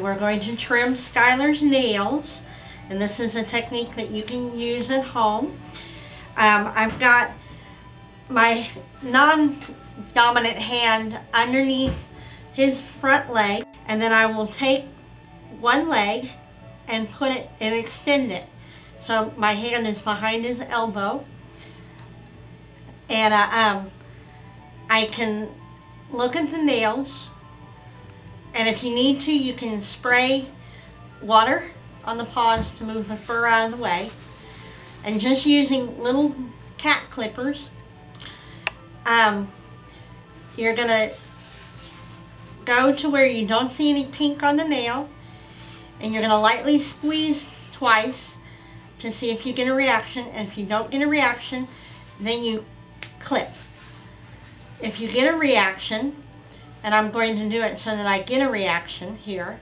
we're going to trim Skylar's nails. And this is a technique that you can use at home. I've got my non-dominant hand underneath his front leg, and then I will take one leg and put it and extend it. So my hand is behind his elbow, and I can look at the nails, and if you need to, you can spray water on the paws to move the fur out of the way. And just using little cat clippers, you're gonna go to where you don't see any pink on the nail, and you're gonna lightly squeeze twice to see if you get a reaction. And if you don't get a reaction, then you clip. If you get a reaction, and I'm going to do it so that I get a reaction here,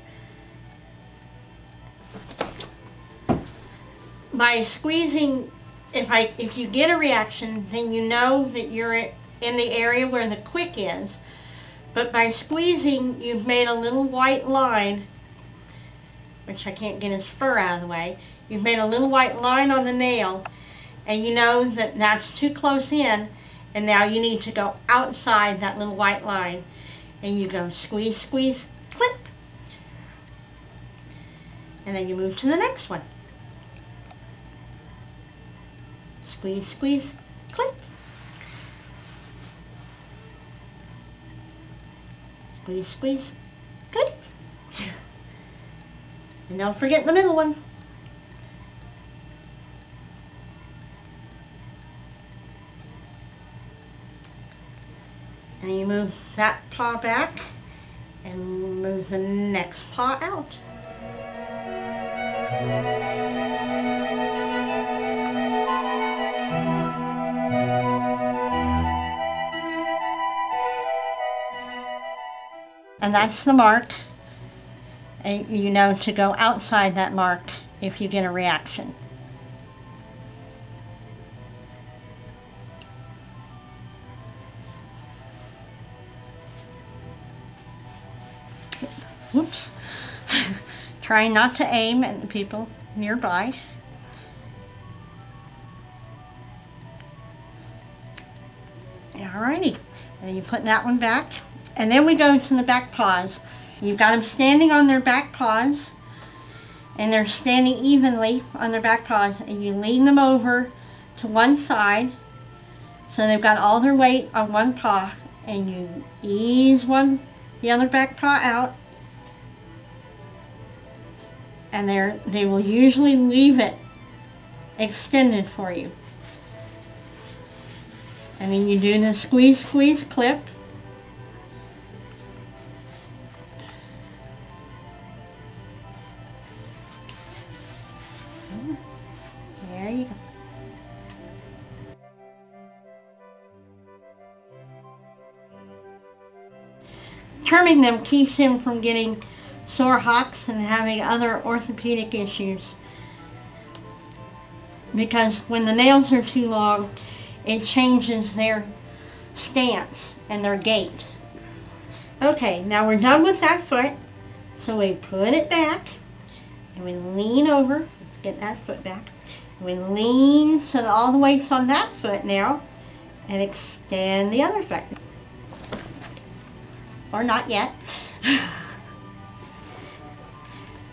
by squeezing, if you get a reaction, then you know that you're in the area where the quick is. But by squeezing, you've made a little white line, which I can't get his fur out of the way. You've made a little white line on the nail, and you know that that's too close in, and now you need to go outside that little white line, and you go squeeze, squeeze, clip, and then you move to the next one. Squeeze, squeeze, clip. Squeeze, squeeze, clip. And don't forget the middle one. And you move that paw back and move the next paw out. And that's the mark. And you know to go outside that mark if you get a reaction. Whoops. Trying not to aim at the people nearby. Alrighty. And then you put that one back. And then we go to the back paws. You've got them standing on their back paws, and they're standing evenly on their back paws, and you lean them over to one side so they've got all their weight on one paw, and you ease the other back paw out, and they will usually leave it extended for you. And then you do the squeeze, squeeze, clip. There you go. Trimming them keeps him from getting sore hocks and having other orthopedic issues, because when the nails are too long, it changes their stance and their gait. Okay, now we're done with that foot, so we put it back and we lean over. Let's get that foot back. We lean so that all the weight's on that foot now, and extend the other foot. Or not yet.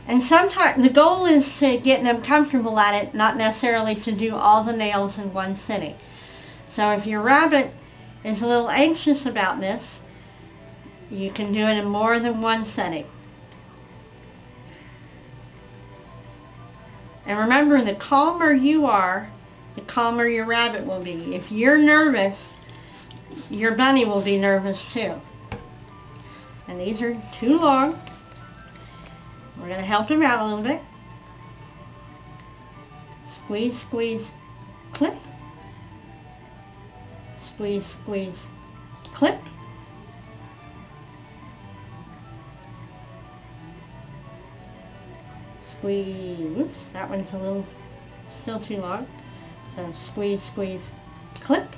And sometimes the goal is to get them comfortable at it, not necessarily to do all the nails in one sitting. So if your rabbit is a little anxious about this, you can do it in more than one setting. And remember, the calmer you are, the calmer your rabbit will be. If you're nervous, your bunny will be nervous too. And these are too long. We're going to help him out a little bit. Squeeze, squeeze, clip. Squeeze, squeeze, clip. Squeeze, whoops, that one's a little, still too long. So squeeze, squeeze, clip.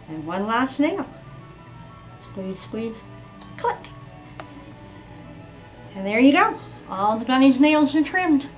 And one last nail. Squeeze, squeeze, clip. And there you go. All the bunny's nails are trimmed.